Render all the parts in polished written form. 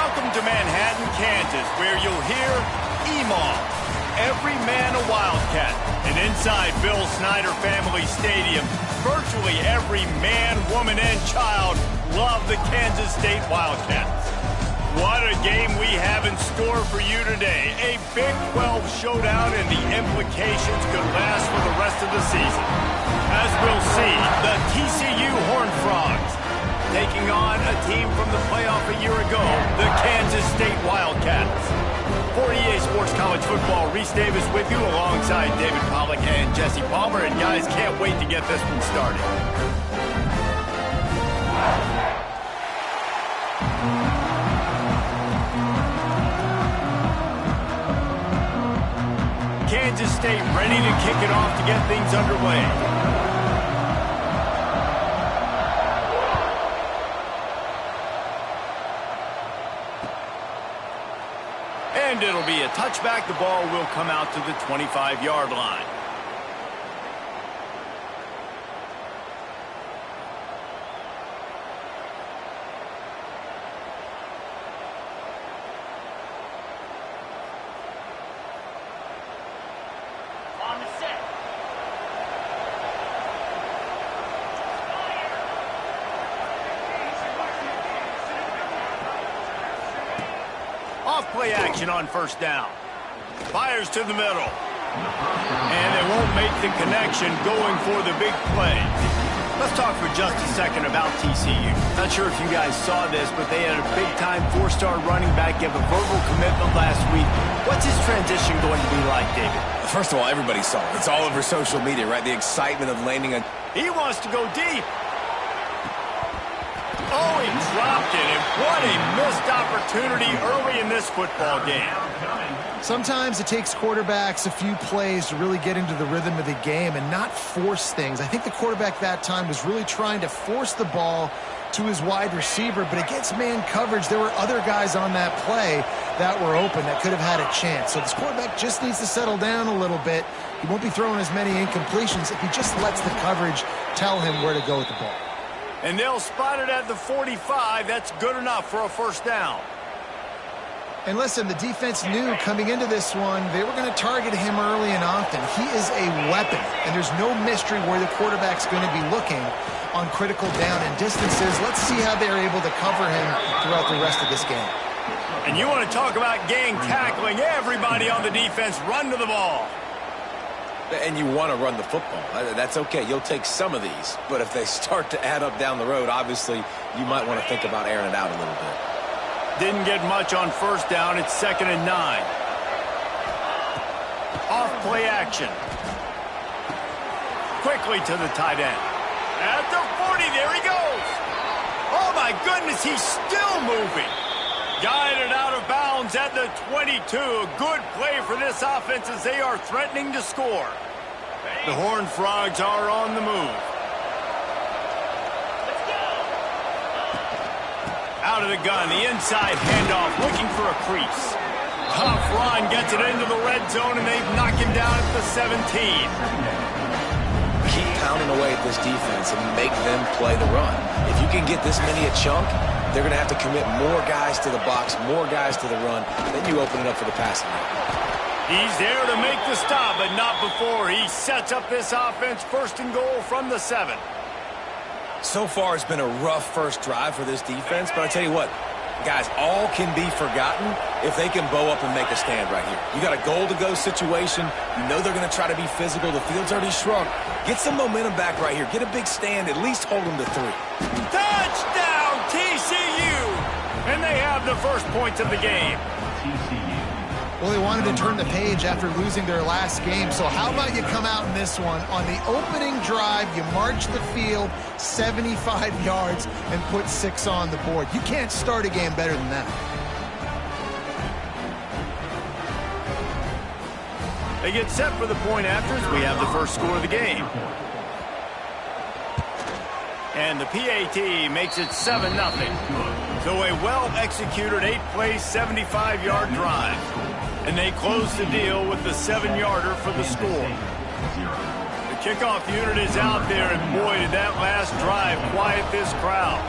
Welcome to Manhattan, Kansas, where you'll hear EMAW, every man a Wildcat. And inside Bill Snyder Family Stadium, virtually every man, woman, and child love the Kansas State Wildcats. What a game we have in store for you today. A Big 12 showdown, and the implications could last for the rest of the season. As we'll see, the TCU Horned Frogs taking on a team from the playoff a year ago, the Kansas State Wildcats. For EA Sports College Football, Reese Davis with you alongside David Pollack and Jesse Palmer. And guys, can't wait to get this one started. Kansas State ready to kick it off to get things underway. And it'll be a touchback. The ball will come out to the 25-yard line. On the set. Off play action on first down. Fires to the middle. And they won't make the connection going for the big play. Let's talk for just a second about TCU. Not sure if you guys saw this, but they had a big-time four-star running back give a verbal commitment last week. What's his transition going to be like, David? First of all, everybody saw it. It's all over social media, right? The excitement of landing a... He wants to go deep. Oh, he dropped it, and what a missed opportunity early in this football game. Sometimes it takes quarterbacks a few plays to really get into the rhythm of the game and not force things. I think the quarterback that time was really trying to force the ball to his wide receiver, but against man coverage, there were other guys on that play that were open that could have had a chance. So this quarterback just needs to settle down a little bit. He won't be throwing as many incompletions if he just lets the coverage tell him where to go with the ball. And they'll spot it at the 45. That's good enough for a first down. And listen, the defense knew coming into this one, they were going to target him early and often. He is a weapon, and there's no mystery where the quarterback's going to be looking on critical down and distances. Let's see how they're able to cover him throughout the rest of this game. And you want to talk about gang tackling. Everybody on the defense run to the ball. And you want to run the football. That's okay. You'll take some of these. But if they start to add up down the road, obviously, you might want to think about airing it out a little bit. Didn't get much on first down. It's 2nd and 9. Off play action. Quickly to the tight end. At the 40, there he goes. Oh, my goodness, he's still moving. Guided out of bounds at the 22. A good play for this offense as they are threatening to score. The Horned Frogs are on the move. Out of the gun, the inside handoff, looking for a crease. Tough run, gets it into the red zone, and they've knocked him down at the 17. Keep pounding away at this defense and make them play the run. If you can get this many a chunk, they're going to have to commit more guys to the box, more guys to the run. Then you open it up for the passing game. He's there to make the stop, but not before. He sets up this offense 1st and goal from the 7. So far, it's been a rough first drive for this defense, but I tell you what, guys, all can be forgotten if they can bow up and make a stand right here. You got a goal-to-go situation. You know they're going to try to be physical. The field's already shrunk. Get some momentum back right here. Get a big stand. At least hold them to 3. Touchdown, TCU! And they have the first points of the game. Well, they wanted to turn the page after losing their last game. So how about you come out in this one? On the opening drive, you march the field 75 yards and put 6 on the board. You can't start a game better than that. They get set for the point afters. We have the first score of the game. And the PAT makes it 7-0. So a well-executed 8-play, 75-yard drive. And they close the deal with the 7-yarder for the score. The kickoff unit is out there, and boy, did that last drive quiet this crowd.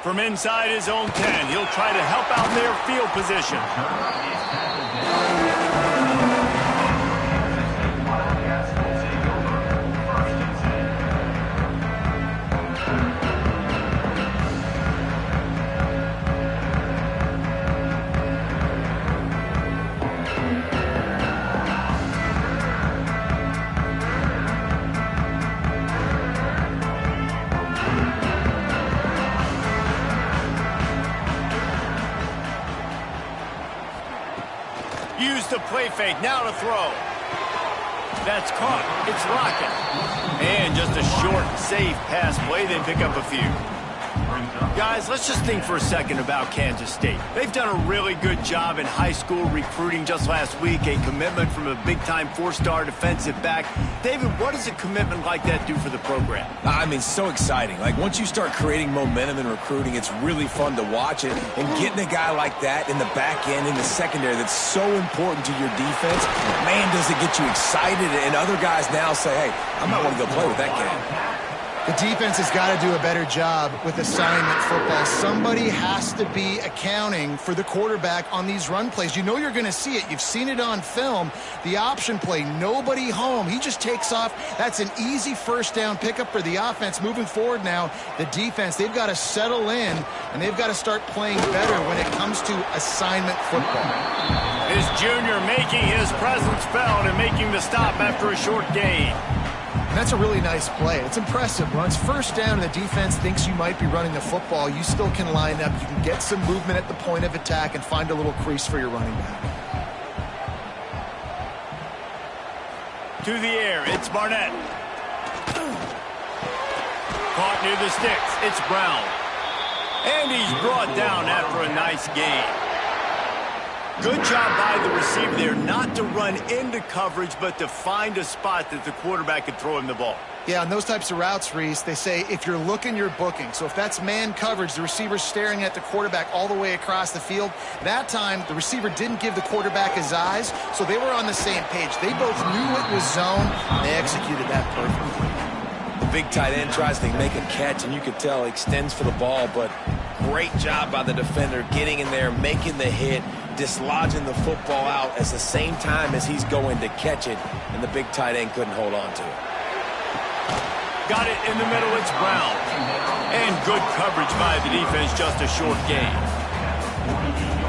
From inside his own 10, he'll try to help out their field position. Use the play fake, now to throw. That's caught, it's rocking. And just a short, safe pass play, they pick up a few. Guys, let's just think for a second about Kansas State. They've done a really good job in high school recruiting just last week, a commitment from a big-time four-star defensive back. David, what does a commitment like that do for the program? I mean, so exciting. Like, once you start creating momentum in recruiting, it's really fun to watch it. And getting a guy like that in the back end, in the secondary, that's so important to your defense, man, does it get you excited. And other guys now say, hey, I might want to go play with that kid. The defense has got to do a better job with assignment football. Somebody has to be accounting for the quarterback on these run plays. You know you're going to see it. You've seen it on film. The option play, nobody home. He just takes off. That's an easy first down pickup for the offense. Moving forward now, the defense, they've got to settle in, and they've got to start playing better when it comes to assignment football. His junior making his presence felt and making the stop after a short gain. And that's a really nice play. It's impressive. When it's first down and the defense thinks you might be running the football, you still can line up. You can get some movement at the point of attack and find a little crease for your running back. To the air, it's Barnett. Caught near the sticks, it's Brown. And he's brought down after a nice gain. Good job by the receiver there, not to run into coverage, but to find a spot that the quarterback could throw him the ball. Yeah, on those types of routes, Reese, they say if you're looking, you're booking. So if that's man coverage, the receiver's staring at the quarterback all the way across the field. That time, the receiver didn't give the quarterback his eyes, so they were on the same page. They both knew it was zone, and they executed that perfectly. The big tight end tries to make a catch, and you could tell he extends for the ball, but great job by the defender getting in there, making the hit, dislodging the football out at the same time as he's going to catch it, and the big tight end couldn't hold on to it. Got it in the middle, it's Brown. And good coverage by the defense, just a short gain.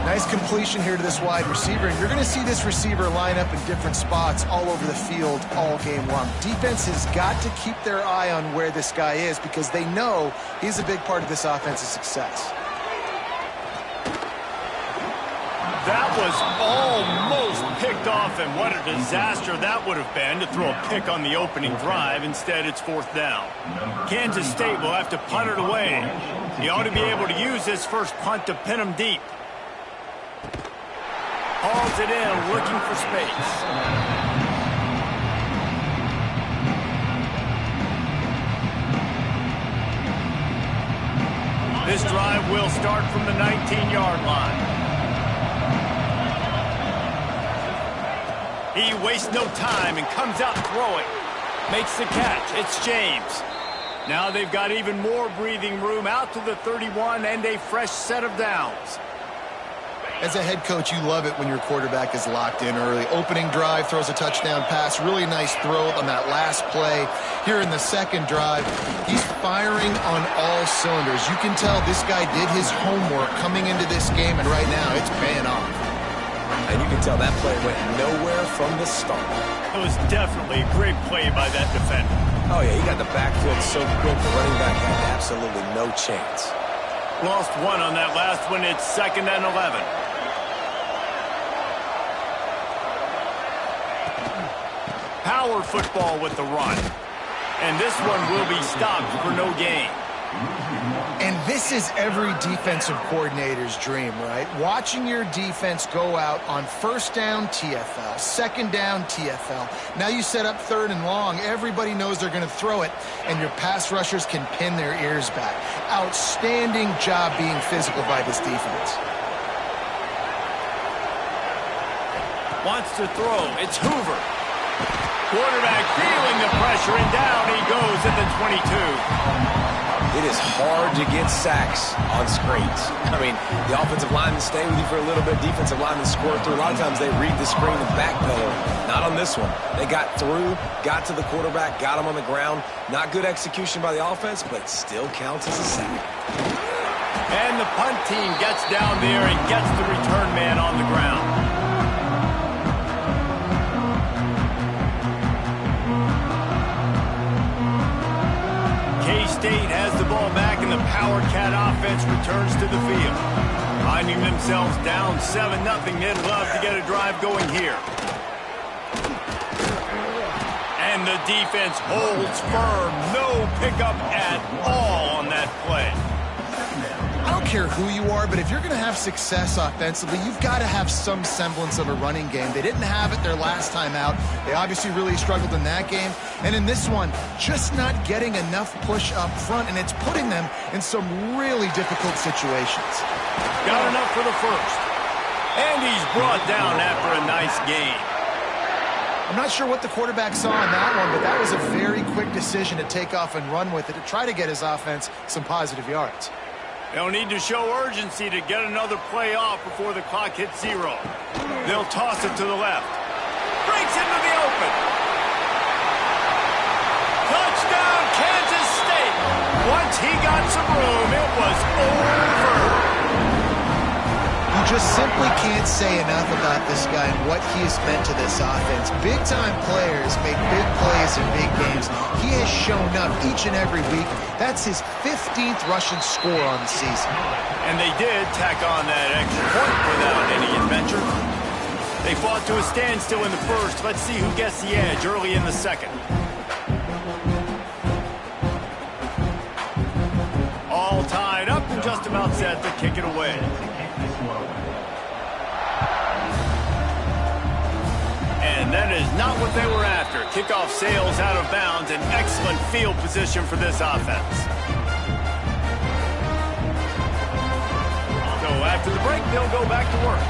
Nice completion here to this wide receiver, and you're going to see this receiver line up in different spots all over the field all game long. Defense has got to keep their eye on where this guy is because they know he's a big part of this offense's success. That was almost picked off, and what a disaster that would have been to throw a pick on the opening drive. Instead, it's fourth down. Kansas State will have to punt it away. He ought to be able to use this first punt to pin him deep. Hauls it in, looking for space. This drive will start from the 19-yard line. He wastes no time and comes out throwing. Makes the catch. It's James. Now they've got even more breathing room out to the 31 and a fresh set of downs. As a head coach, you love it when your quarterback is locked in early. Opening drive, throws a touchdown pass. Really nice throw on that last play. Here in the second drive, he's firing on all cylinders. You can tell this guy did his homework coming into this game, and right now it's paying off. And you can tell that play went nowhere from the start. It was definitely a great play by that defender. Oh, yeah, he got the backfield so quick, the running back had absolutely no chance. Lost one on that last one. It's 2nd and 11. Power football with the run. And this one will be stopped for no gain. And this is every defensive coordinator's dream, right? Watching your defense go out on first down TFL, second down TFL. Now you set up 3rd and long. Everybody knows they're going to throw it, and your pass rushers can pin their ears back. Outstanding job being physical by this defense. Wants to throw. It's Hoover. Quarterback feeling the pressure, and down he goes at the 22. It is hard to get sacks on screens. I mean, the offensive linemen stay with you for a little bit. Defensive linemen squirt through. A lot of times they read the screen and backpedal. Not on this one. They got through, got to the quarterback, got him on the ground. Not good execution by the offense, but still counts as a sack. And the punt team gets down there and gets the return man on the ground. K-State has the ball back, and the Power Cat offense returns to the field. Finding themselves down 7-0, they'd love to get a drive going here. And the defense holds firm. No pickup at all on that play. I don't care who you are, but if you're going to have success offensively, you've got to have some semblance of a running game. They didn't have it their last time out. They obviously really struggled in that game. And in this one, just not getting enough push up front, and it's putting them in some really difficult situations. Got enough for the first. And he's brought down after a nice gain. I'm not sure what the quarterback saw on that one, but that was a very quick decision to take off and run with it to try to get his offense some positive yards. They'll need to show urgency to get another play off before the clock hits 0. They'll toss it to the left. Breaks into the open. Touchdown, Kansas State. Once he got some room, it was over. You just simply can't say enough about this guy and what he has meant to this offense. Big-time players make big plays in big games. He has shown up each and every week. That's his 15th rushing score on the season. And they did tack on that extra point without any adventure. They fought to a standstill in the first. Let's see who gets the edge early in the second. All tied up and just about set to kick it away. And that is not what they were after. Kickoff sails out of bounds, and excellent field position for this offense. So after the break, they'll go back to work.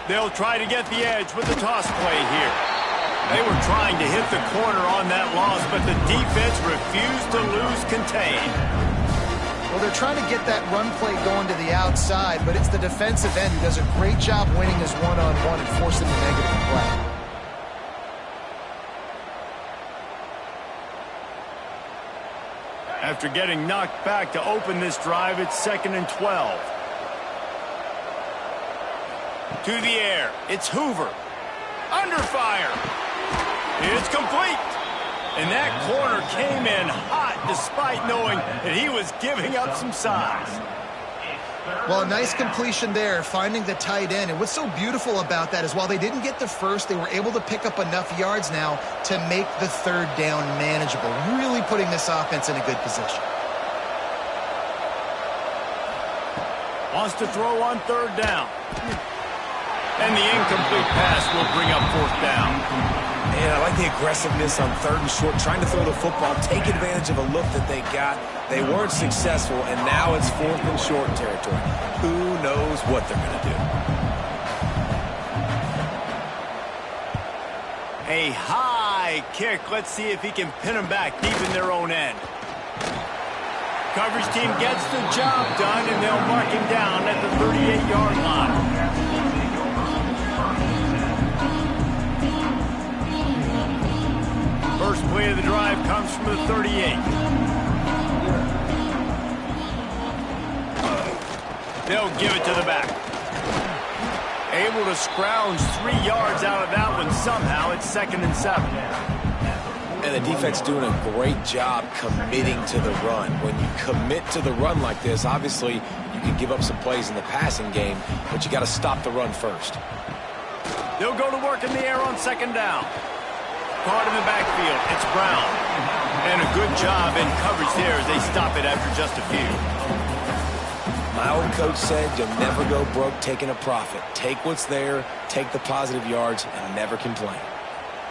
They'll try to get the edge with the toss play here. They were trying to hit the corner on that loss, but the defense refused to lose contain. Well, they're trying to get that run play going to the outside, but it's the defensive end who does a great job winning his one-on-one and forcing the negative play. After getting knocked back to open this drive, it's 2nd and 12. To the air, it's Hoover. Under fire. It's complete. And that corner came in hot despite knowing that he was giving up some size. Well, a nice completion there, finding the tight end. And what's so beautiful about that is while they didn't get the first, they were able to pick up enough yards now to make the third down manageable, really putting this offense in a good position. Wants to throw on 3rd down. And the incomplete pass will bring up 4th down. Man, I like the aggressiveness on 3rd and short, trying to throw the football, take advantage of a look that they got. They weren't successful, and now it's 4th and short territory. Who knows what they're going to do? A high kick. Let's see if he can pin them back deep in their own end. Coverage team gets the job done, and they'll mark him down at the 38-yard line. First play of the drive comes from the 38. They'll give it to the back. Able to scrounge 3 yards out of that one somehow. It's 2nd and 7. And the defense doing a great job committing to the run. When you commit to the run like this, obviously you can give up some plays in the passing game, but you got to stop the run first. They'll go to work in the air on 2nd down. Caught in the backfield. It's Brown. And a good job in coverage there as they stop it after just a few. My old coach said you'll never go broke taking a profit. Take what's there, take the positive yards, and never complain.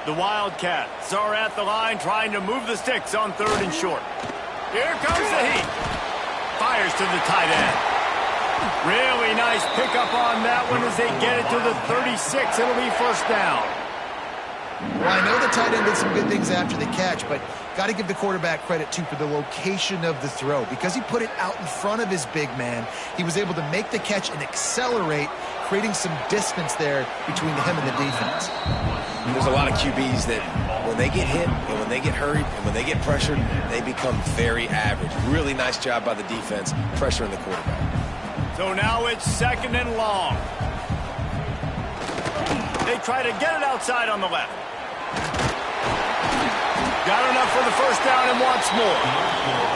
The Wildcats are at the line trying to move the sticks on 3rd and short. Here comes the heat. Fires to the tight end. Really nice pickup on that one as they get it to the 36. It'll be first down. Well, I know the tight end did some good things after the catch, but got to give the quarterback credit, too, for the location of the throw. Because he put it out in front of his big man, he was able to make the catch and accelerate, creating some distance there between him and the defense. There's a lot of QBs that when they get hit and when they get hurried and when they get pressured, they become very average. Really nice job by the defense pressuring the quarterback. So now it's second and long. They try to get it outside on the left. Got enough for the first down and wants more.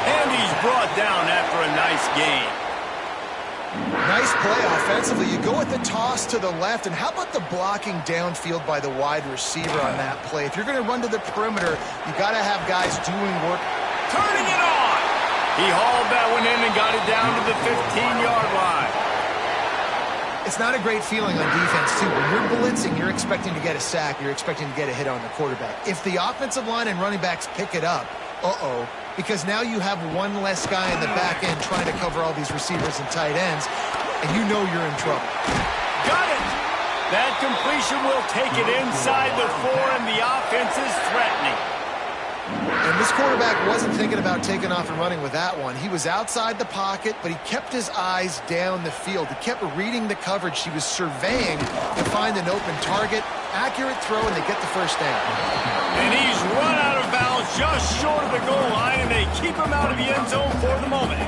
And he's brought down after a nice gain. Nice play offensively. You go with the toss to the left, and how about the blocking downfield by the wide receiver on that play? If you're going to run to the perimeter, you got to have guys doing work. Turning it on. He hauled that one in and got it down to the 15-yard line. It's not a great feeling on defense, too. When you're blitzing, you're expecting to get a sack. You're expecting to get a hit on the quarterback. If the offensive line and running backs pick it up, because now you have one less guy in the back end trying to cover all these receivers and tight ends, and you know you're in trouble. Got it! That completion will take it inside the 4, and the offense is threatening. And this quarterback wasn't thinking about taking off and running with that one. He was outside the pocket, but he kept his eyes down the field. He kept reading the coverage. He was surveying to find an open target. Accurate throw, and they get the first down. And he's run out of bounds just short of the goal line, and they keep him out of the end zone for the moment.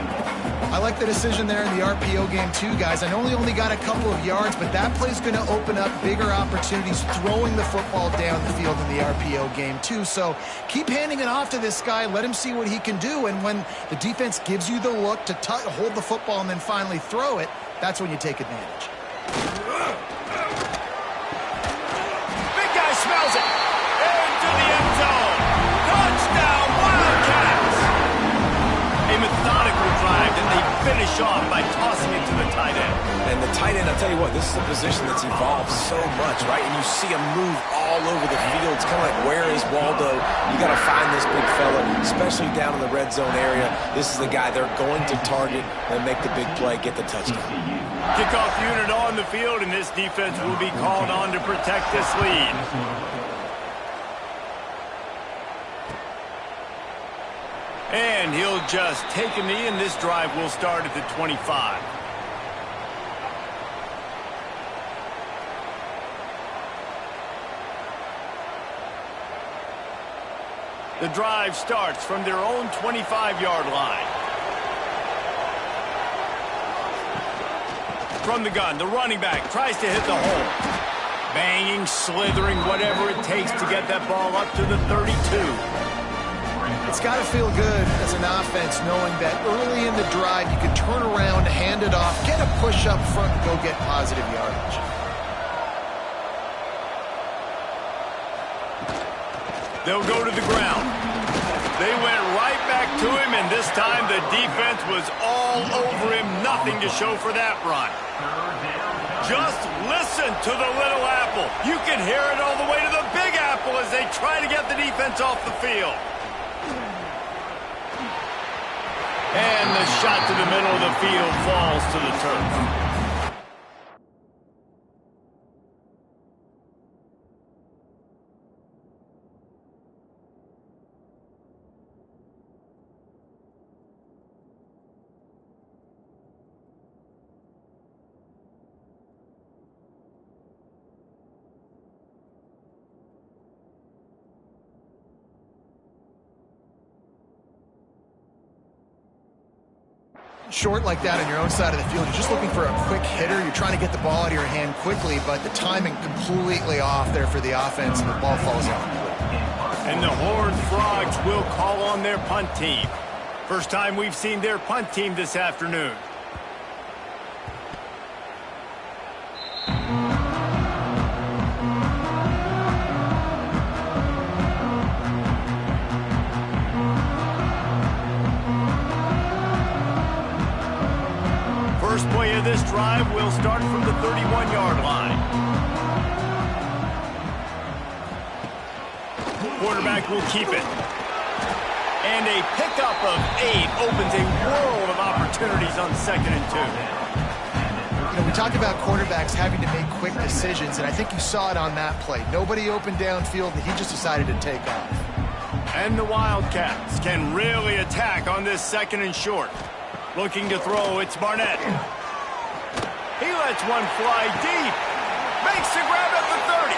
I like the decision there in the RPO game too, guys. I know he only got a couple of yards, but that play's going to open up bigger opportunities throwing the football down the field in the RPO game too. So keep handing it off to this guy. Let him see what he can do. And when the defense gives you the look to hold the football and then finally throw it, that's when you take advantage. Big guy smells it. Into the end zone. Touchdown, Wildcats. A methodical drive that they finish off by tossing it to the tight end. And the tight end, I'll tell you what, this is a position that's evolved so much, right? And you see him move all over the field. It's kind of like, where is Waldo? You got to find this big fella, especially down in the red zone area. This is the guy they're going to target and make the big play, get the touchdown. Kickoff unit on the field, and this defense will be called on to protect this lead. And he'll just take a knee, and this drive will start at the 25. The drive starts from their own 25-yard line. From the gun, the running back tries to hit the hole. Banging, slithering, whatever it takes to get that ball up to the 32. It's got to feel good as an offense knowing that early in the drive you can turn around, hand it off, get a push up front, and go get positive yardage. They'll go to the ground. They went right back to him, and this time the defense was all over him. Nothing to show for that run. Just listen to the little apple. You can hear it all the way to the big apple as they try to get the defense off the field. And the shot to the middle of the field falls to the turf. Short like that on your own side of the field, you're just looking for a quick hitter. You're trying to get the ball out of your hand quickly, but the timing completely off there for the offense, and the ball falls out. And the Horned Frogs will call on their punt team. First time we've seen their punt team this afternoon. First play of this drive will start from the 31-yard line. Quarterback will keep it. And a pickup of 8 opens a world of opportunities on 2nd and 2. We talk about quarterbacks having to make quick decisions, and I think you saw it on that play. Nobody open downfield, and he just decided to take off. And the Wildcats can really attack on this 2nd and short. Looking to throw, it's Barnett. He lets one fly deep. Makes the grab at the 30.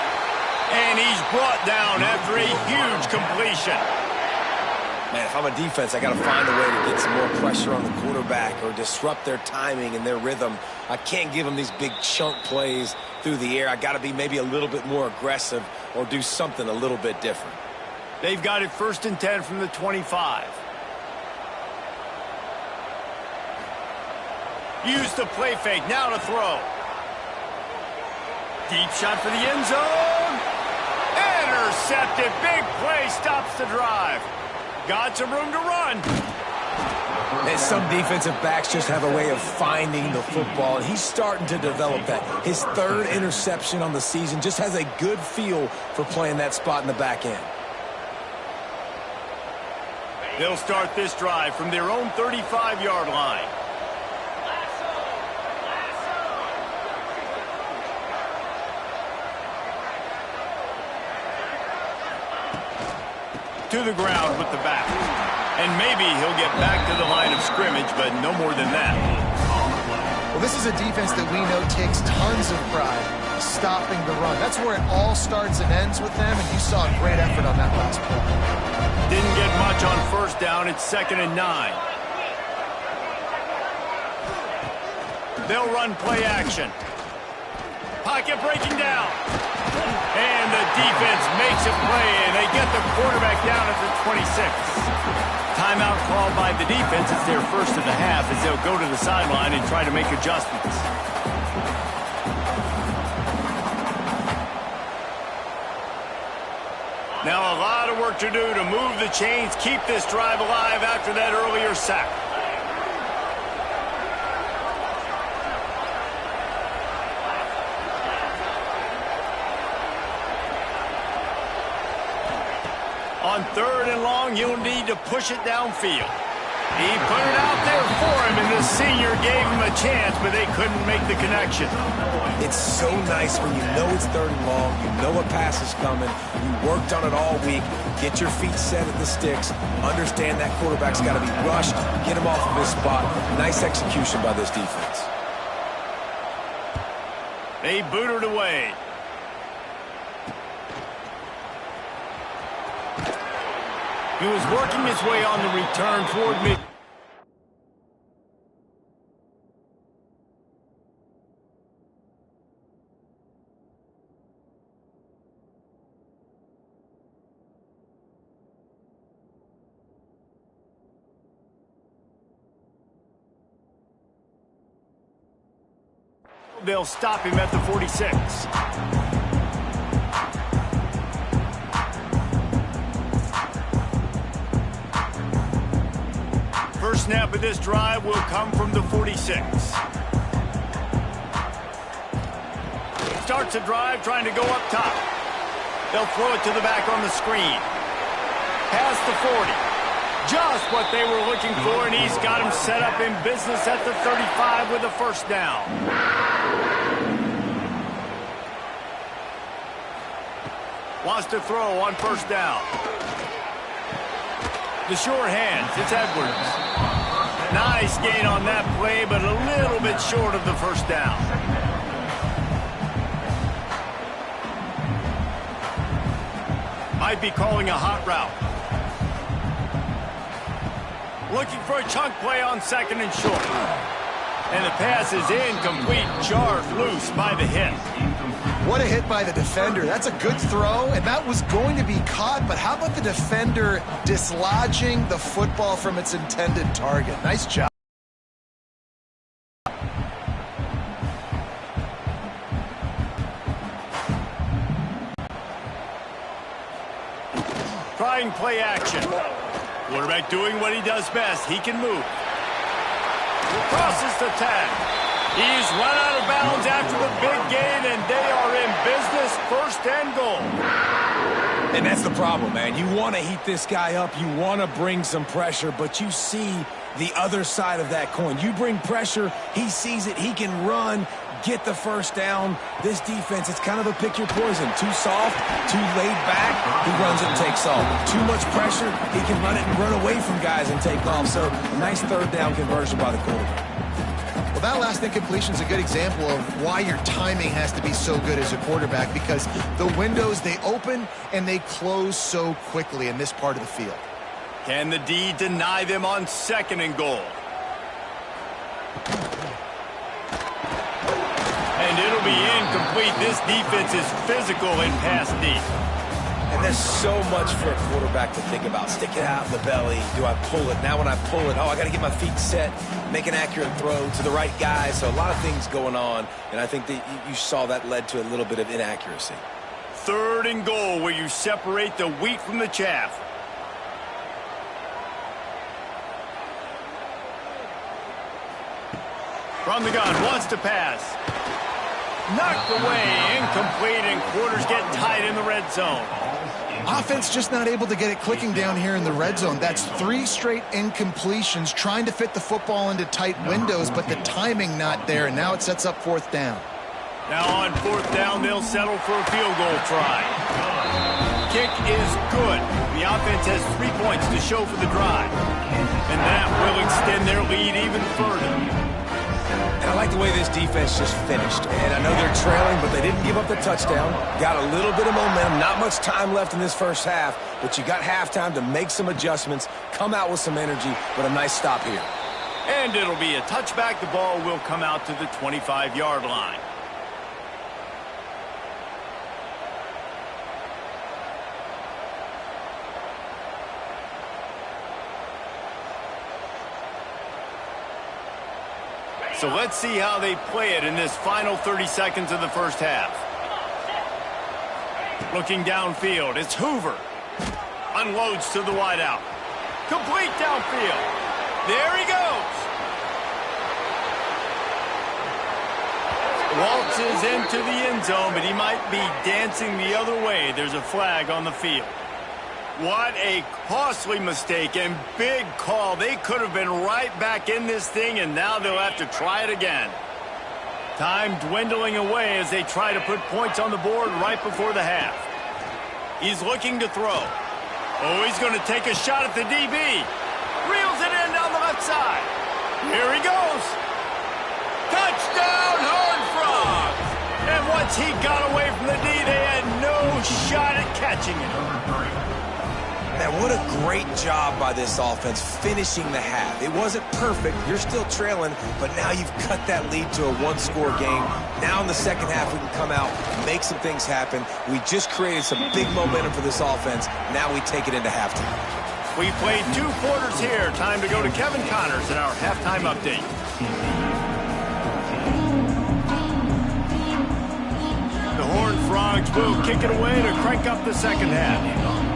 And he's brought down after a huge completion. Man, if I'm a defense, I got to find a way to get some more pressure on the quarterback or disrupt their timing and their rhythm. I can't give them these big chunk plays through the air. I got to be maybe a little bit more aggressive or do something a little bit different. They've got it 1st and 10 from the 25. Use the play fake, now to throw. Deep shot for the end zone. Intercepted, big play, stops the drive. Got some room to run. And some defensive backs just have a way of finding the football, and he's starting to develop that. His 3rd interception on the season, just has a good feel for playing that spot in the back end. They'll start this drive from their own 35-yard line. To the ground with the back. And maybe he'll get back to the line of scrimmage, but no more than that. Well, this is a defense that we know takes tons of pride stopping the run. That's where it all starts and ends with them, and you saw a great effort on that last play. Didn't get much on 1st down. It's 2nd and 9. They'll run play action. Pocket breaking down. And the defense makes a play, and they get the quarterback down at the 26. Timeout called by the defense. It's their 1st of the half as they'll go to the sideline and try to make adjustments. Now a lot of work to do to move the chains, keep this drive alive after that earlier sack. On 3rd and long, he'll need to push it downfield. He put it out there for him, and the senior gave him a chance, but they couldn't make the connection. It's so nice when you know it's 3rd and long, you know a pass is coming, you worked on it all week, get your feet set at the sticks, understand that quarterback's got to be rushed, get him off of his spot. Nice execution by this defense. They boot it away. He was working his way on the return toward mid. They'll stop him at the 46. First snap of this drive will come from the 46. Starts a drive trying to go up top. They'll throw it to the back on the screen. Past the 40. Just what they were looking for, and he's got him set up in business at the 35 with a 1st down. Wants to throw on 1st down. The sure hands, it's Edwards. Nice gain on that play, but a little bit short of the 1st down. Might be calling a hot route. Looking for a chunk play on 2nd and short. And the pass is incomplete, charged loose by the hit. What a hit by the defender. That's a good throw, and that was going to be caught, but how about the defender dislodging the football from its intended target? Nice job. Trying play action. Quarterback doing what he does best. He can move. Crosses the tag. He's run out of bounds after the big gain, and they are in business, 1st and goal. And that's the problem, man. You want to heat this guy up. You want to bring some pressure, but you see the other side of that coin. You bring pressure, he sees it, he can run, get the first down. This defense, it's kind of a pick your poison. Too soft, too laid back, he runs it and takes off. Too much pressure, he can run it and run away from guys and take off. So a nice third down conversion by the quarterback. Well, that last incompletion is a good example of why your timing has to be so good as a quarterback, because the windows, they open and they close so quickly in this part of the field. Can the D deny them on 2nd and goal? And it'll be incomplete. This defense is physical in pass deep. And there's so much for a quarterback to think about. Stick it out in the belly. Do I pull it? Now when I pull it, I got to get my feet set, make an accurate throw to the right guy. So a lot of things going on, and I think that you saw that led to a little bit of inaccuracy. 3rd and goal, where you separate the wheat from the chaff. From the gun, wants to pass. Knocked away, incomplete, and quarters get tight in the red zone. Offense just not able to get it clicking down here in the red zone. That's 3 straight incompletions, trying to fit the football into tight windows, but the timing not there, and now it sets up 4th down. Now on 4th down, they'll settle for a field goal try. Kick is good. The offense has 3 points to show for the drive, and that will extend their lead even further. And I like the way this defense just finished. And I know they're trailing, but they didn't give up the touchdown. Got a little bit of momentum. Not much time left in this first half, but you got halftime to make some adjustments, come out with some energy, but a nice stop here. And it'll be a touchback. The ball will come out to the 25-yard line. So let's see how they play it in this final 30 seconds of the first half. Looking downfield, it's Hoover. Unloads to the wideout. Complete downfield. There he goes. Waltzes into the end zone, but he might be dancing the other way. There's a flag on the field. What a costly mistake and big call. They could have been right back in this thing, and now they'll have to try it again. Time dwindling away as they try to put points on the board right before the half. He's looking to throw. Oh, he's going to take a shot at the DB. Reels it in down the left side. Here he goes. Touchdown, Horned Frogs! And once he got away from the D, they had no shot at catching it. Man, what a great job by this offense finishing the half. It wasn't perfect. You're still trailing, but now you've cut that lead to a 1-score game. Now in the second half, we can come out, make some things happen. We just created some big momentum for this offense. Now we take it into halftime. We played 2 quarters here. Time to go to Kevin Connors in our halftime update. The Horned Frogs will kick it away to crank up the second half.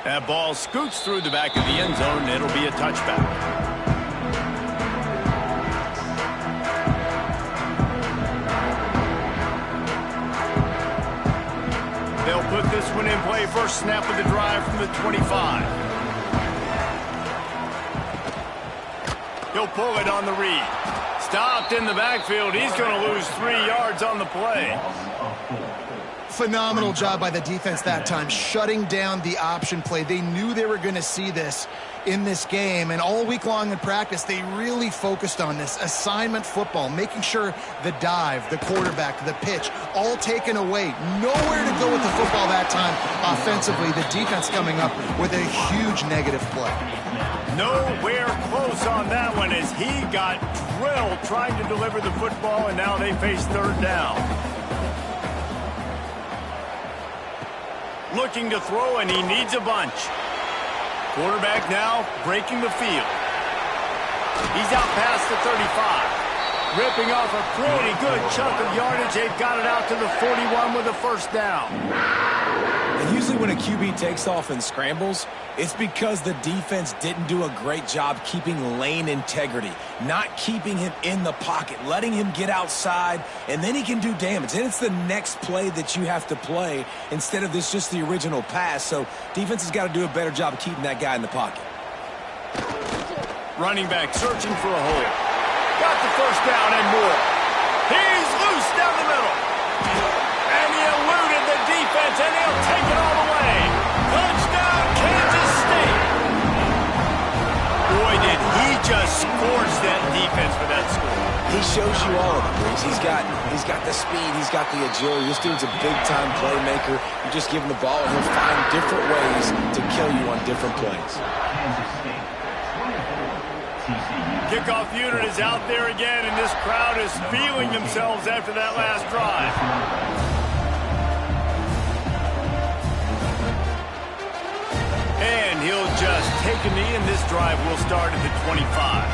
That ball scoots through the back of the end zone, and it'll be a touchback. They'll put this one in play. First snap of the drive from the 25. He'll pull it on the read. Stopped in the backfield. He's going to lose 3 yards on the play. Phenomenal job by the defense that time, shutting down the option play. They knew they were going to see this in this game, and all week long in practice, they really focused on this assignment football, making sure the dive, the quarterback, the pitch, all taken away. Nowhere to go with the football that time offensively. The defense coming up with a huge negative play. Nowhere close on that one as he got drilled trying to deliver the football, and now they face 3rd down. Looking to throw, and he needs a bunch. Quarterback now breaking the field. He's out past the 35. Ripping off a pretty good chunk of yardage. They've got it out to the 41 with a first down. And you Usually when a QB takes off and scrambles, it's because the defense didn't do a great job keeping lane integrity, not keeping him in the pocket, letting him get outside, and then he can do damage. Then it's the next play that you have to play instead of this just the original pass. So defense has got to do a better job of keeping that guy in the pocket. Running back searching for a hole. Got the first down and more. He's loose down the middle. And he eluded the defense, and he'll take it all the way. Touchdown, Kansas State. Boy, did he just scorch that defense for that score. He shows you all of it, Breeze. He's got the speed. He's got the agility. This dude's a big-time playmaker. You just give him the ball, and he'll find different ways to kill you on different plays. Kickoff unit is out there again, and this crowd is feeling themselves after that last drive. And he'll just take a knee, and this drive will start at the 25.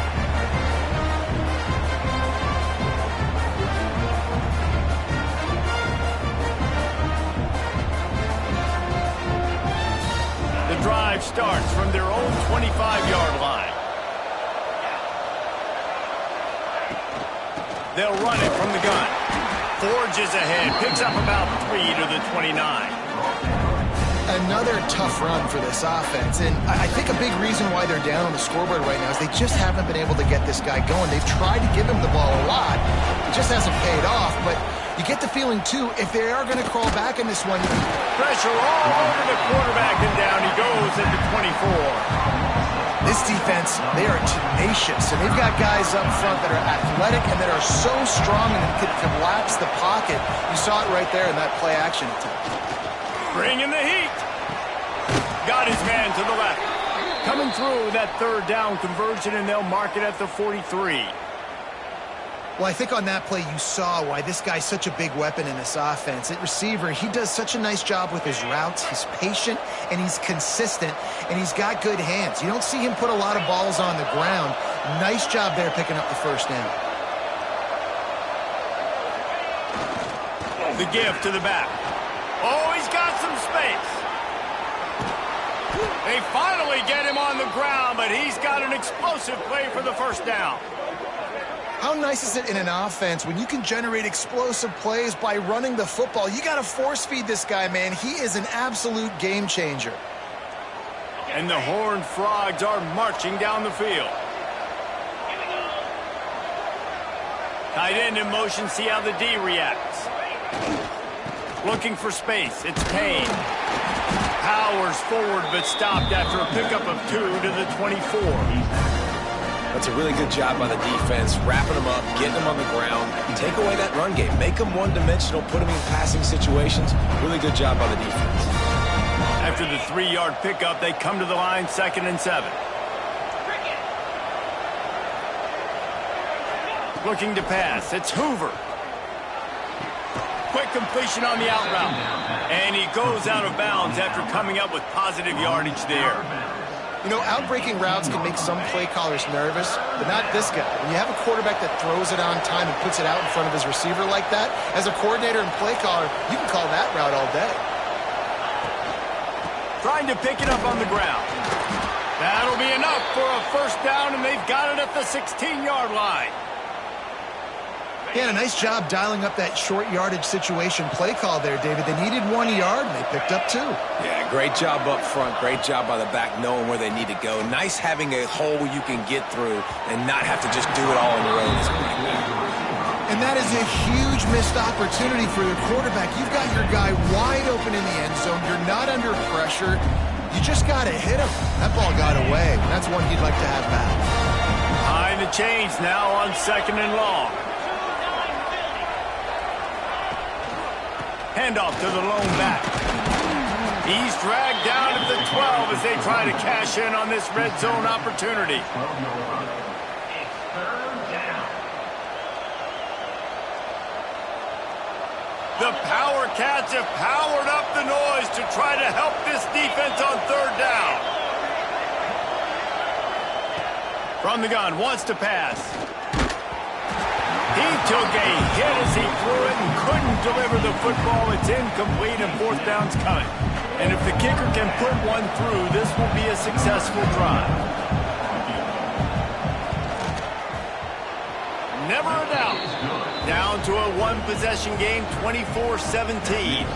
The drive starts from their own 25-yard line. They'll run it from the gun. Forges ahead, picks up about 3 to the 29. Another tough run for this offense, and I think a big reason why they're down on the scoreboard right now is they just haven't been able to get this guy going. They've tried to give him the ball a lot. It just hasn't paid off, but you get the feeling, too, if they are going to crawl back in this one. Pressure all over the quarterback, and down he goes at the 24. This defense, they are tenacious, and they've got guys up front that are athletic and that are so strong and can collapse the pocket. You saw it right there in that play-action attempt. Bringing the heat. Got his man to the left. Coming through that third down conversion, and they'll mark it at the 43. Well, I think on that play you saw why this guy's such a big weapon in this offense. At receiver, he does such a nice job with his routes. He's patient, and he's consistent, and he's got good hands. You don't see him put a lot of balls on the ground. Nice job there picking up the first down. The give to the back. Oh, he's got some space. They finally get him on the ground, but he's got an explosive play for the first down. How nice is it in an offense when you can generate explosive plays by running the football? You got to force-feed this guy, man. He is an absolute game changer. And the Horned Frogs are marching down the field. Tight end in motion, see how the D reacts. Looking for space, it's Payne. Powers forward, but stopped after a pickup of 2 to the 24. That's a really good job by the defense, wrapping them up, getting them on the ground. Take away that run game. Make them one-dimensional, put them in passing situations. Really good job by the defense. After the 3-yard pickup, they come to the line, 2nd and 7. Looking to pass, it's Hoover. Quick completion on the out route. And he goes out of bounds after coming up with positive yardage there. You know, outbreaking routes can make some play callers nervous, but not this guy. When you have a quarterback that throws it on time and puts it out in front of his receiver like that, as a coordinator and play caller, you can call that route all day. Trying to pick it up on the ground. That'll be enough for a first down, and they've got it at the 16-yard line. Yeah, a nice job dialing up that short yardage situation play call there, David. They needed 1 yard, and they picked up 2. Yeah, great job up front. Great job by the back knowing where they need to go. Nice having a hole you can get through and not have to just do it all on your own. And that is a huge missed opportunity for your quarterback. You've got your guy wide open in the end zone. You're not under pressure. You just got to hit him. That ball got away. That's one he'd like to have back. Behind the chains now on 2nd and long. Handoff to the lone back. He's dragged down at the 12 as they try to cash in on this red zone opportunity. The Power Cats have powered up the noise to try to help this defense on 3rd down. From the gun, wants to pass. He took a hit as he threw it and couldn't deliver the football. It's incomplete, and 4th down's coming. And if the kicker can put one through, this will be a successful drive. Never a doubt. Down to a one-possession game, 24-17.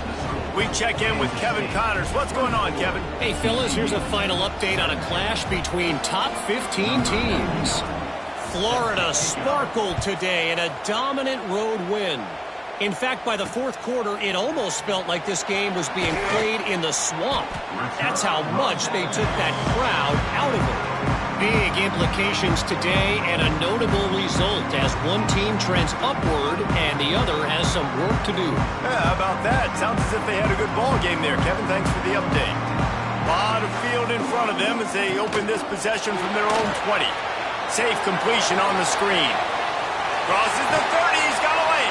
We check in with Kevin Connors. What's going on, Kevin? Hey, fellas, here's a final update on a clash between top 15 teams. Florida sparkled today in a dominant road win. In fact, by the fourth quarter, it almost felt like this game was being played in the swamp. That's how much they took that crowd out of it. Big implications today and a notable result as one team trends upward and the other has some work to do. Yeah, how about that? Sounds as if they had a good ball game there, Kevin. Thanks for the update. A lot of field in front of them as they open this possession from their own 20. Safe completion on the screen. Crosses the 30. He's got away.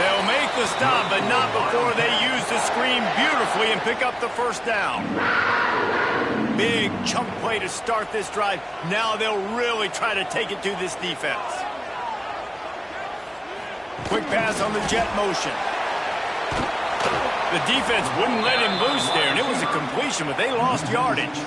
They'll make the stop, but not before they use the screen beautifully and pick up the first down. Big chunk play to start this drive. Now they'll really try to take it to this defense. Quick pass on the jet motion. The defense wouldn't let him loose there, and it was a completion, but they lost yardage.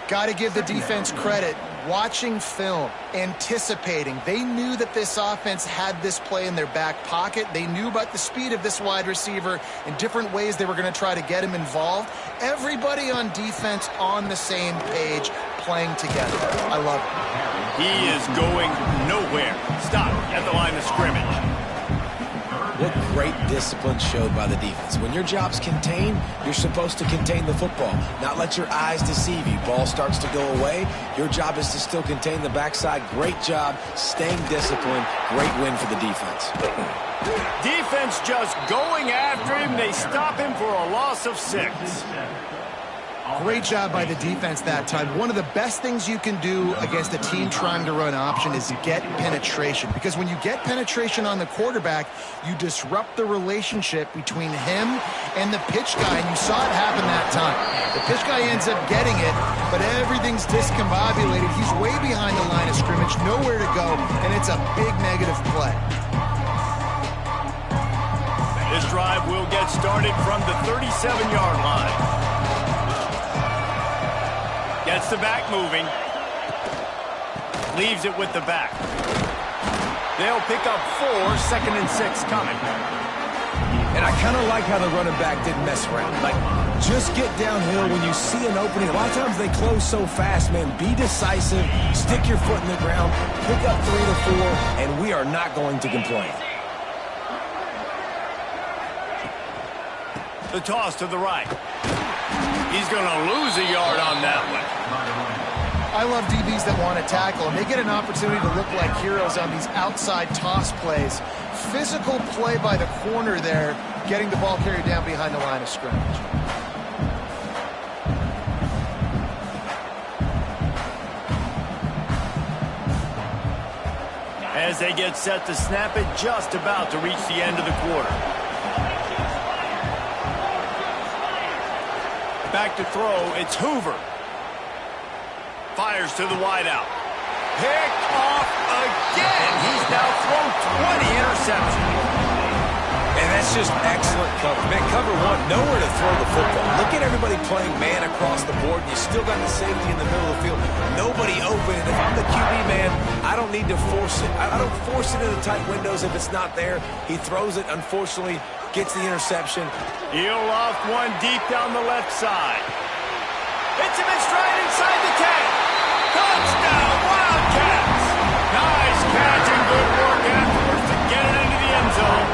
Got to give the defense credit. Watching film, anticipating. They knew that this offense had this play in their back pocket. They knew about the speed of this wide receiver and different ways they were going to try to get him involved. Everybody on defense on the same page, playing together. I love it. He is going nowhere. Stop at the line of scrimmage. What great discipline showed by the defense. When your job's contained, you're supposed to contain the football, not let your eyes deceive you. Ball starts to go away. Your job is to still contain the backside. Great job staying disciplined. Great win for the defense. Defense just going after him. They stop him for a loss of 6. Great job by the defense that time. One of the best things you can do against a team trying to run option is get penetration. Because when you get penetration on the quarterback, you disrupt the relationship between him and the pitch guy. And you saw it happen that time. The pitch guy ends up getting it, but everything's discombobulated. He's way behind the line of scrimmage, nowhere to go, and it's a big negative play. This drive will get started from the 37-yard line. Gets the back moving. Leaves it with the back. They'll pick up 4, 2nd and 6 coming. And I kind of like how the running back didn't mess around. Like, just get downhill when you see an opening. A lot of times they close so fast, man. Be decisive. Stick your foot in the ground. Pick up 3 to 4, and we are not going to complain. The toss to the right. He's going to lose a yard on that one. I love DBs that want to tackle, and they get an opportunity to look like heroes on these outside toss plays. Physical play by the corner there, getting the ball carried down behind the line of scrimmage. As they get set to snap it, just about to reach the end of the quarter. Back to throw, it's Hoover. Fires to the wideout. Picked off again. He's now thrown 20 interceptions. And that's just excellent cover. Man, cover one, nowhere to throw the football. Look at everybody playing man across the board. You still got the safety in the middle of the field. Nobody open. And if I'm the QB, man, I don't need to force it. I don't force it into tight windows if it's not there. He throws it, unfortunately, gets the interception. He'll loft one deep down the left side. Hits him in stride inside the 10. Touchdown, Wildcats. Nice catch and good work afterwards to get it into the end zone.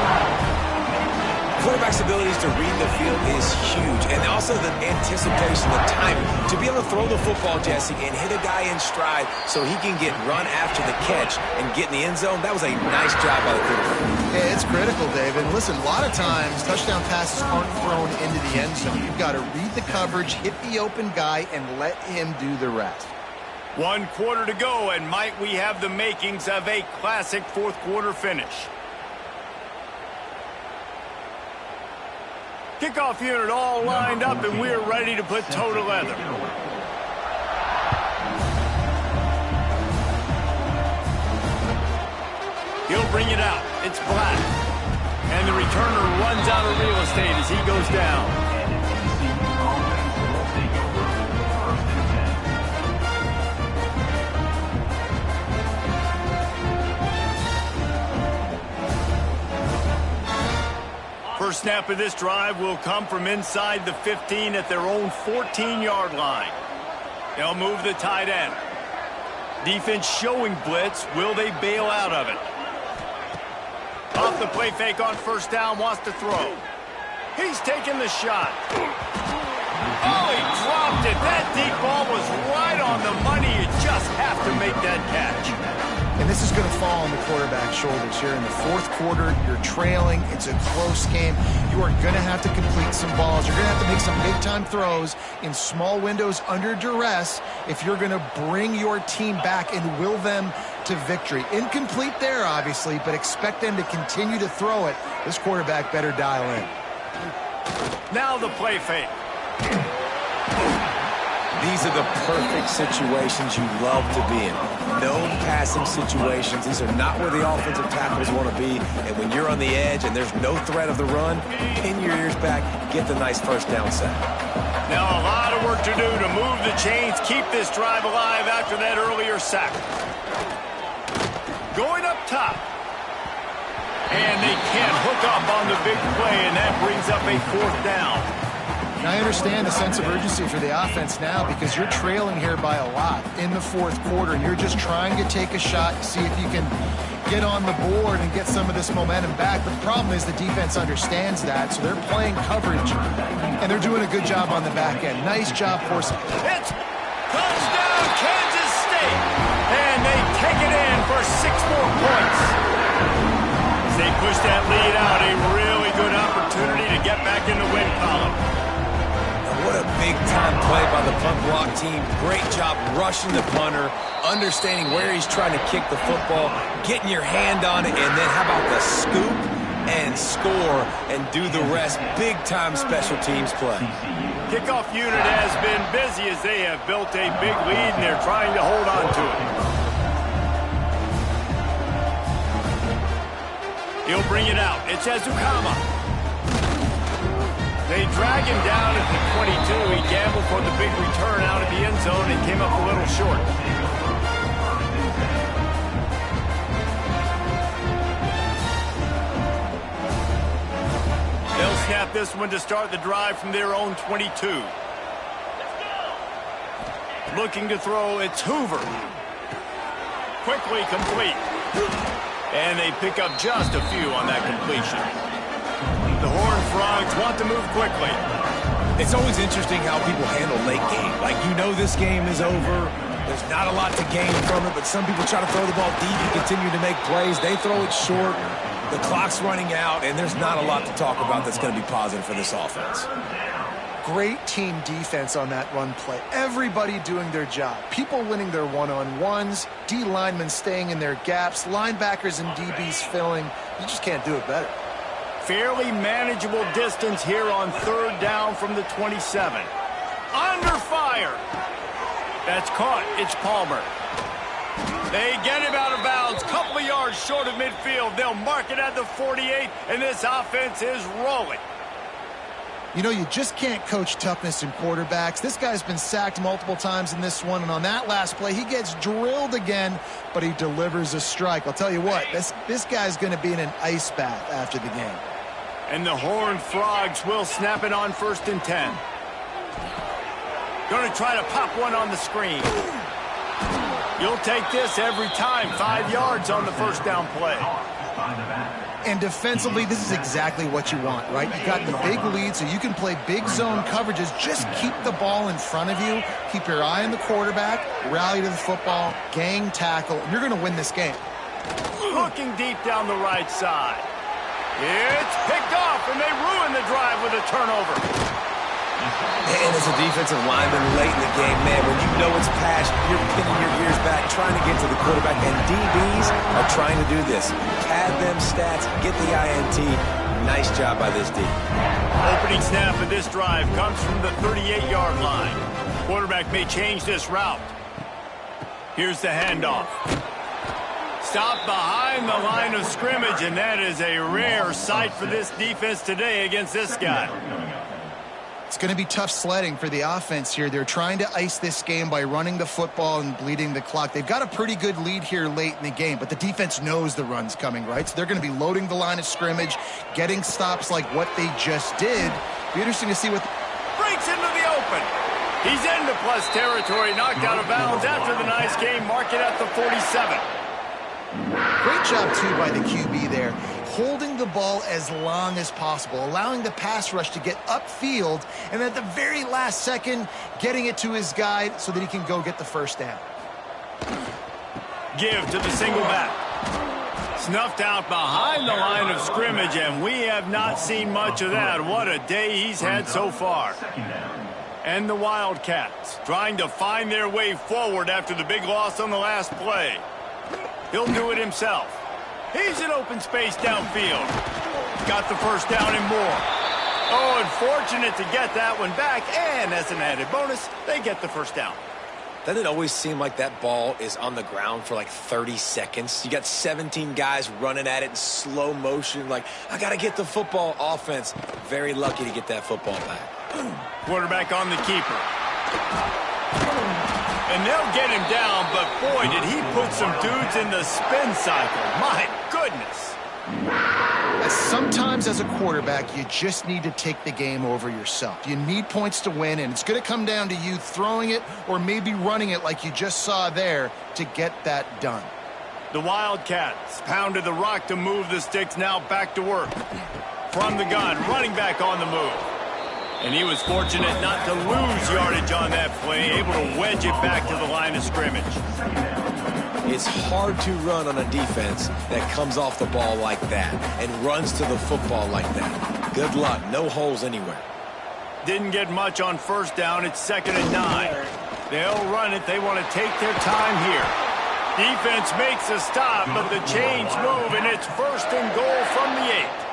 Quarterback's abilities to read the field is huge. And also the anticipation, the timing. To be able to throw the football, Jesse, and hit a guy in stride so he can get run after the catch and get in the end zone, that was a nice job by the quarterback. Yeah, it's critical, David. Listen, a lot of times touchdown passes aren't thrown into the end zone. You've got to read the coverage, hit the open guy, and let him do the rest. 1 quarter to go, and might we have the makings of a classic fourth quarter finish. Kickoff unit all lined up, and we're ready to put toe to leather. He'll bring it out. It's Black. And the returner runs out of real estate as he goes down. First snap of this drive will come from inside the 15 at their own 14-yard line. They'll move the tight end. Defense showing blitz. Will they bail out of it? Off the play fake on first down, wants to throw. He's taking the shot. Oh, he dropped it. That deep ball was right on the money. You just have to make that catch. And this is going to fall on the quarterback's shoulders here in the fourth quarter. You're trailing. It's a close game. You are going to have to complete some balls. You're going to have to make some big-time throws in small windows under duress if you're going to bring your team back and will them to victory. Incomplete there, obviously, but expect them to continue to throw it. This quarterback better dial in. Now the play fake. These are the perfect situations you love to be in. No passing situations. These are not where the offensive tackles want to be. And when you're on the edge and there's no threat of the run, pin your ears back, get the nice first down sack. Now a lot of work to do to move the chains, keep this drive alive after that earlier sack. Going up top. And they can't hook up on the big play, and that brings up a fourth down. And I understand the sense of urgency for the offense now because you're trailing here by a lot in the fourth quarter, and you're just trying to take a shot to see if you can get on the board and get some of this momentum back. But the problem is the defense understands that, so they're playing coverage, and they're doing a good job on the back end. Nice job forcing. It's touchdown, Kansas State, and they take it in for 6 more points. As they push that lead out, a really good opportunity to get back in the win column. What a big-time play by the punt block team. Great job rushing the punter, understanding where he's trying to kick the football, getting your hand on it, and then how about the scoop and score and do the rest. Big-time special teams play. Kickoff unit has been busy as they have built a big lead, and they're trying to hold on to it. He'll bring it out. It's Ezukama. They drag him down at the 22. He gambled for the big return out at the end zone and came up a little short. They'll snap this one to start the drive from their own 22. Looking to throw, it's Hoover. Quickly complete. And they pick up just a few on that completion. The Horned Frogs want to move quickly. It's always interesting how people handle late game. Like, you know this game is over. There's not a lot to gain from it, but some people try to throw the ball deep and continue to make plays. They throw it short. The clock's running out, and there's not a lot to talk about that's going to be positive for this offense. Great team defense on that run play. Everybody doing their job. People winning their one-on-ones, D linemen staying in their gaps, linebackers and DBs filling. You just can't do it better. Fairly manageable distance here on third down from the 27. Under fire. That's caught. It's Palmer. They get him out of bounds. Couple of yards short of midfield. They'll mark it at the 48, and this offense is rolling. You know, you just can't coach toughness in quarterbacks. This guy's been sacked multiple times in this one, and on that last play, he gets drilled again, but he delivers a strike. I'll tell you what, this guy's going to be in an ice bath after the game. And the Horned Frogs will snap it on 1st and 10. Going to try to pop one on the screen. You'll take this every time. 5 yards on the first down play. And defensively, this is exactly what you want, right? You got the big lead, so you can play big zone coverages. Just keep the ball in front of you. Keep your eye on the quarterback. Rally to the football. Gang tackle. And you're going to win this game. Looking deep down the right side. It's picked off, and they ruin the drive with a turnover. And as a defensive lineman late in the game, man, when you know it's passed, you're pinning your ears back, trying to get to the quarterback, and DBs are trying to do this. Pad them stats, get the INT. Nice job by this D. Opening snap of this drive comes from the 38-yard line. Quarterback may change this route. Here's the handoff. Stop behind the line of scrimmage, and that is a rare sight for this defense today against this guy. It's going to be tough sledding for the offense here. They're trying to ice this game by running the football and bleeding the clock. They've got a pretty good lead here late in the game, but the defense knows the run's coming, right? So they're going to be loading the line of scrimmage, getting stops like what they just did. Be interesting to see what... Breaks into the open. He's into plus territory, knocked out of bounds after the nice game. Mark it at the 47. Great job, too, by the QB there. Holding the ball as long as possible, allowing the pass rush to get upfield, and at the very last second, getting it to his guy so that he can go get the first down. Give to the single back. Snuffed out behind the line of scrimmage, and we have not seen much of that. What a day he's had so far. And the Wildcats trying to find their way forward after the big loss on the last play. He'll do it himself. He's in open space downfield. Got the first down and more. Oh, unfortunate to get that one back, and as an added bonus, they get the first down. Doesn't it always seem like that ball is on the ground for like 30 seconds? You got 17 guys running at it in slow motion. Like, I got to get the football. Offense, very lucky to get that football back. Quarterback on the keeper. And they'll get him down, but boy, did he put some dudes in the spin cycle. My goodness. Sometimes as a quarterback, you just need to take the game over yourself. You need points to win, and it's going to come down to you throwing it or maybe running it like you just saw there to get that done. The Wildcats pounded the rock to move the sticks, now back to work. From the gun, running back on the move. And he was fortunate not to lose yardage on that play, able to wedge it back to the line of scrimmage. It's hard to run on a defense that comes off the ball like that and runs to the football like that. Good luck. No holes anywhere. Didn't get much on first down. It's 2nd and 9. They'll run it. They want to take their time here. Defense makes a stop, but the chains move, and it's 1st and goal from the 8.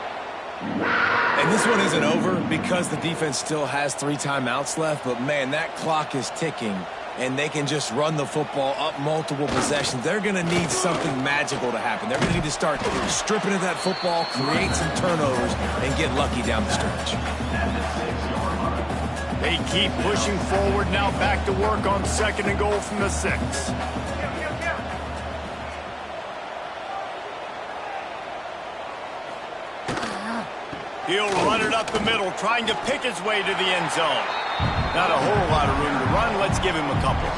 And this one isn't over because the defense still has 3 timeouts left, but man, that clock is ticking, and they can just run the football up multiple possessions. They're going to need something magical to happen. They're going to need to start stripping at that football, create some turnovers, and get lucky down the stretch. They keep pushing forward, now back to work on 2nd and goal from the 6. He'll run it up the middle, trying to pick his way to the end zone. Not a whole lot of room to run. Let's give him a couple.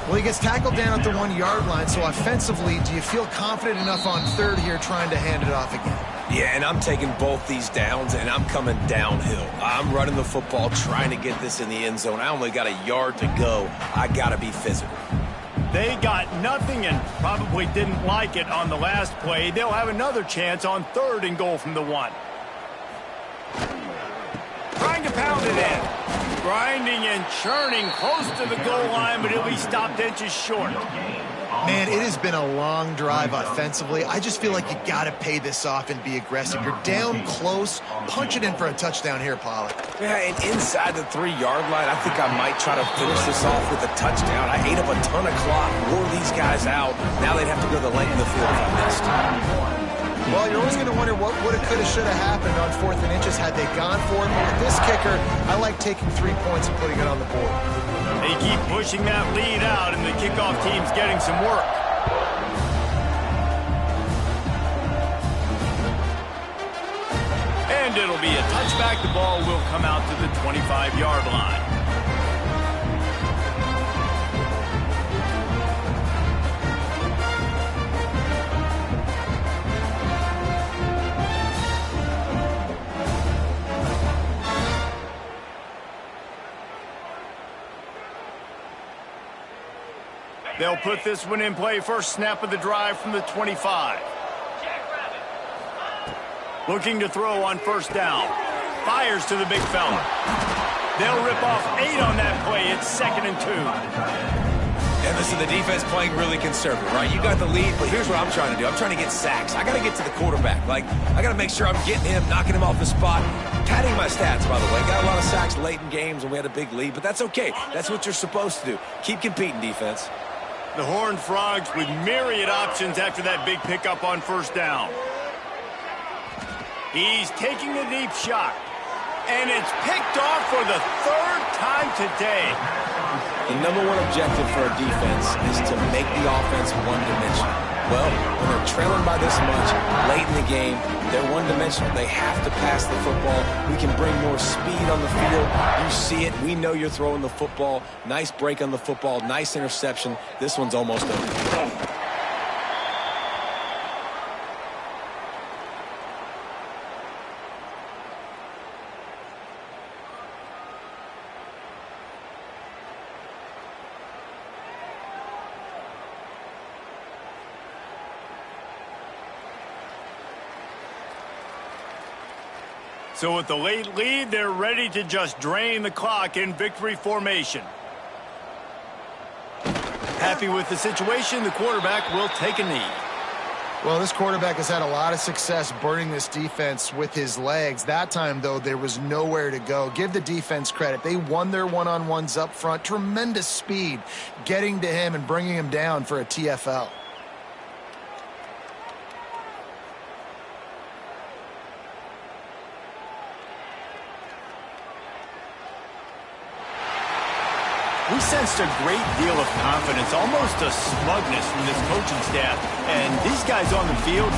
Well, he gets tackled down at the 1-yard line, so offensively, do you feel confident enough on 3rd here trying to hand it off again? Yeah, and I'm taking both these downs, and I'm coming downhill. I'm running the football, trying to get this in the end zone. I only got a yard to go. I got to be physical. They got nothing and probably didn't like it on the last play. They'll have another chance on 3rd and goal from the 1. Trying to pound it in. Grinding and churning close to the goal line, but he'll be stopped inches short. Man, it has been a long drive offensively. I just feel like you got to pay this off and be aggressive. You're down close. Punch it in for a touchdown here, Pollard. Yeah, and inside the 3-yard line, I think I might try to finish this off with a touchdown. I ate up a ton of clock, wore these guys out. Now they'd have to go the length of the field if I missed. Well, you're always going to wonder what would have, could have, should have happened on 4th and inches had they gone for it. But with this kicker, I like taking 3 points and putting it on the board. They keep pushing that lead out, and the kickoff team's getting some work. And it'll be a touchback. The ball will come out to the 25-yard line. They'll put this one in play. First snap of the drive from the 25. Looking to throw on 1st down. Fires to the big fella. They'll rip off 8 on that play. It's 2nd and 2. And listen, the defense playing really conservative, right? You got the lead, but here's what I'm trying to do. I'm trying to get sacks. I got to get to the quarterback. Like, I got to make sure I'm getting him, knocking him off the spot. Padding my stats, by the way. Got a lot of sacks late in games when we had a big lead, but that's okay. That's what you're supposed to do. Keep competing, defense. The Horned Frogs with myriad options after that big pickup on 1st down. He's taking a deep shot. And it's picked off for the third time today. The number one objective for a defense is to make the offense one-dimensional. Well, when they're trailing by this much late in the game, they're one-dimensional. They have to pass the football. We can bring more speed on the field. You see it. We know you're throwing the football. Nice break on the football. Nice interception. This one's almost over. So with the late lead, they're ready to just drain the clock in victory formation. Happy with the situation, the quarterback will take a knee. Well, this quarterback has had a lot of success burning this defense with his legs. That time, though, there was nowhere to go. Give the defense credit. They won their one-on-ones up front. Tremendous speed getting to him and bringing him down for a TFL. We sensed a great deal of confidence, almost a smugness from this coaching staff. And these guys on the field,